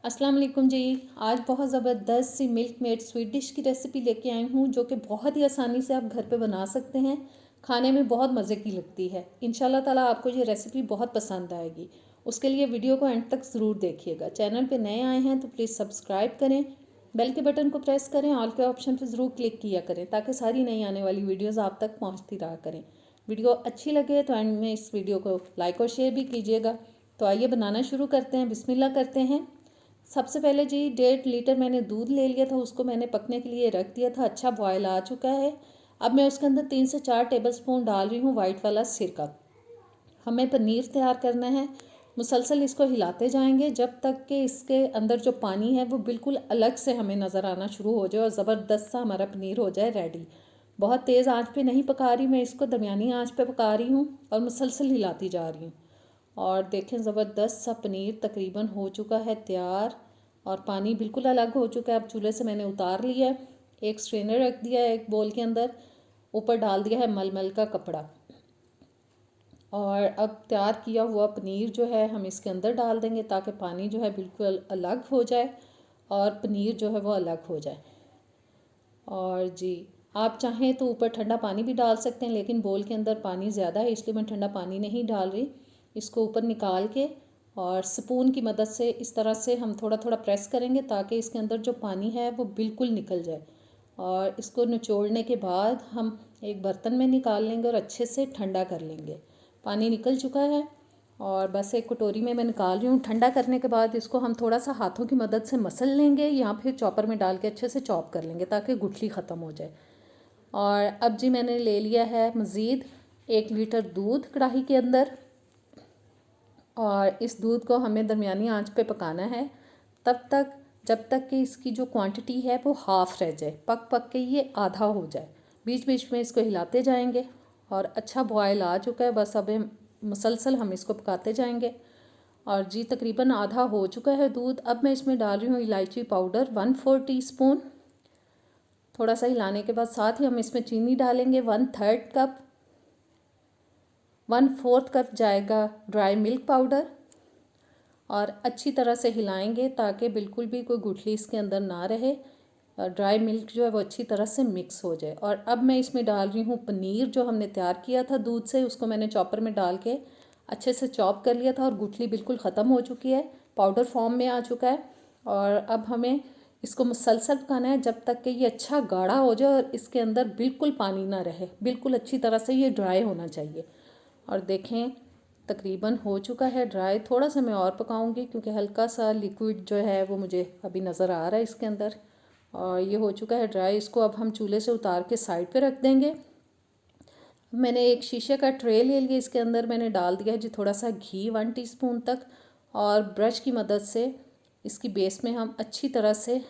अस्सलाम वालेकुम जी। आज बहुत ज़बरदस्त सी मिल्क मेड स्वीट डिश की रेसिपी लेके आई हूँ जो कि बहुत ही आसानी से आप घर पे बना सकते हैं। खाने में बहुत मज़े की लगती है। इंशाल्लाह ताला आपको ये रेसिपी बहुत पसंद आएगी। उसके लिए वीडियो को एंड तक ज़रूर देखिएगा। चैनल पे नए आए हैं तो प्लीज़ सब्सक्राइब करें, बेल के बटन को प्रेस करें, ऑल के ऑप्शन पर ज़रूर क्लिक किया करें ताकि सारी नई आने वाली वीडियोज़ आप तक पहुँचती रहा करें। वीडियो अच्छी लगे तो एंड में इस वीडियो को लाइक और शेयर भी कीजिएगा। तो आइए बनाना शुरू करते हैं। बिस्मिल्लाह करते हैं। सबसे पहले जी 1.5 लीटर मैंने दूध ले लिया था, उसको मैंने पकने के लिए रख दिया था। अच्छा बॉयल आ चुका है। अब मैं उसके अंदर 3 से 4 टेबलस्पून डाल रही हूँ वाइट वाला सिरका। हमें पनीर तैयार करना है। मुसलसल इसको हिलाते जाएंगे जब तक कि इसके अंदर जो पानी है वो बिल्कुल अलग से हमें नज़र आना शुरू हो जाए और ज़बरदस्त सा हमारा पनीर हो जाए रेडी। बहुत तेज़ आंच पे नहीं पका रही मैं इसको, दरमियानी आंच पे पका रही हूँ और मुसलसल हिलाती जा रही हूँ। और देखें ज़बरदस्त सा पनीर तकरीबन हो चुका है तैयार और पानी बिल्कुल अलग हो चुका है। अब चूल्हे से मैंने उतार लिया है, एक स्ट्रेनर रख दिया है एक बोल के अंदर, ऊपर डाल दिया है मलमल का कपड़ा और अब तैयार किया हुआ पनीर जो है हम इसके अंदर डाल देंगे ताकि पानी जो है बिल्कुल अलग हो जाए और पनीर जो है वो अलग हो जाए। और जी आप चाहें तो ऊपर ठंडा पानी भी डाल सकते हैं, लेकिन बोल के अंदर पानी ज़्यादा है इसलिए मैं ठंडा पानी नहीं डाल रही। इसको ऊपर निकाल के और स्पून की मदद से इस तरह से हम थोड़ा थोड़ा प्रेस करेंगे ताकि इसके अंदर जो पानी है वो बिल्कुल निकल जाए। और इसको निचोड़ने के बाद हम एक बर्तन में निकाल लेंगे और अच्छे से ठंडा कर लेंगे। पानी निकल चुका है और बस एक कटोरी में मैं निकाल रही हूँ। ठंडा करने के बाद इसको हम थोड़ा सा हाथों की मदद से मसल लेंगे या फिर चॉपर में डाल के अच्छे से चॉप कर लेंगे ताकि गुठली ख़त्म हो जाए। और अब जी मैंने ले लिया है मज़ीद 1 लीटर दूध कढ़ाई के अंदर और इस दूध को हमें दरमियानी आंच पे पकाना है तब तक जब तक कि इसकी जो क्वांटिटी है वो हाफ़ रह जाए, पक पक के ये आधा हो जाए। बीच बीच में इसको हिलाते जाएंगे और अच्छा बॉयल आ चुका है। बस अब मुसलसल हम इसको पकाते जाएंगे और जी तकरीबन आधा हो चुका है दूध। अब मैं इसमें डाल रही हूँ इलायची पाउडर 1/4 टीस्पून। थोड़ा सा हिलाने के बाद साथ ही हम इसमें चीनी डालेंगे 1/3 कप। 1/4 कप जाएगा ड्राई मिल्क पाउडर और अच्छी तरह से हिलाएंगे ताकि बिल्कुल भी कोई गुठली इसके अंदर ना रहे और ड्राई मिल्क जो है वो अच्छी तरह से मिक्स हो जाए। और अब मैं इसमें डाल रही हूँ पनीर जो हमने तैयार किया था दूध से, उसको मैंने चॉपर में डाल के अच्छे से चॉप कर लिया था और गुठली बिल्कुल ख़त्म हो चुकी है, पाउडर फॉर्म में आ चुका है। और अब हमें इसको मुसलसल पकाना है जब तक कि ये अच्छा गाढ़ा हो जाए और इसके अंदर बिल्कुल पानी ना रहे, बिल्कुल अच्छी तरह से ये ड्राई होना चाहिए। और देखें तकरीबन हो चुका है ड्राई। थोड़ा सा मैं और पकाऊंगी क्योंकि हल्का सा लिक्विड जो है वो मुझे अभी नज़र आ रहा है इसके अंदर। और ये हो चुका है ड्राई। इसको अब हम चूल्हे से उतार के साइड पे रख देंगे। मैंने एक शीशे का ट्रे ले लिया, इसके अंदर मैंने डाल दिया है जी थोड़ा सा घी 1 टीस्पून तक और ब्रश की मदद से इसकी बेस में हम अच्छी तरह से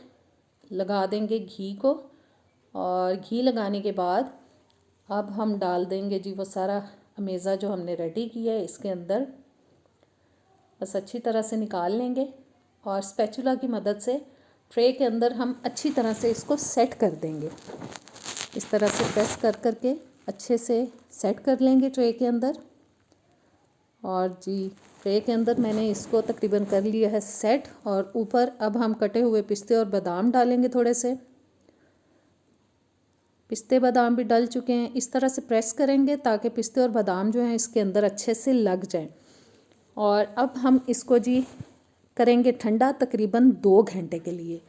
लगा देंगे घी को। और घी लगाने के बाद अब हम डाल देंगे जी वो सारा अमेज़ा जो हमने रेडी किया है इसके अंदर। बस अच्छी तरह से निकाल लेंगे और स्पैचुला की मदद से ट्रे के अंदर हम अच्छी तरह से इसको सेट कर देंगे। इस तरह से प्रेस कर करके अच्छे से सेट कर लेंगे ट्रे के अंदर। और जी ट्रे के अंदर मैंने इसको तकरीबन कर लिया है सेट। और ऊपर अब हम कटे हुए पिस्ते और बादाम डालेंगे। थोड़े से पिस्ते बादाम भी डल चुके हैं। इस तरह से प्रेस करेंगे ताकि पिस्ते और बादाम जो हैं इसके अंदर अच्छे से लग जाएं। और अब हम इसको जी करेंगे ठंडा तकरीबन 2 घंटे के लिए।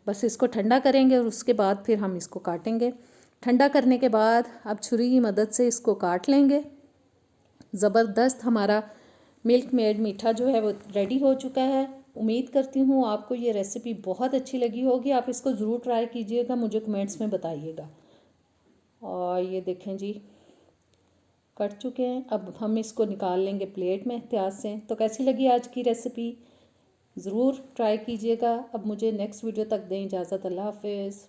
बस इसको ठंडा करेंगे और उसके बाद फिर हम इसको काटेंगे। ठंडा करने के बाद अब छुरी की मदद से इसको काट लेंगे। ज़बरदस्त हमारा मिल्क मेड मीठा जो है वो रेडी हो चुका है। उम्मीद करती हूँ आपको ये रेसिपी बहुत अच्छी लगी होगी। आप इसको ज़रूर ट्राई कीजिएगा, मुझे कमेंट्स में बताइएगा। और ये देखें जी कट चुके हैं। अब हम इसको निकाल लेंगे प्लेट में एहतियात से। तो कैसी लगी आज की रेसिपी, ज़रूर ट्राई कीजिएगा। अब मुझे नेक्स्ट वीडियो तक दें इजाज़त। अल्लाह हाफ़िज़।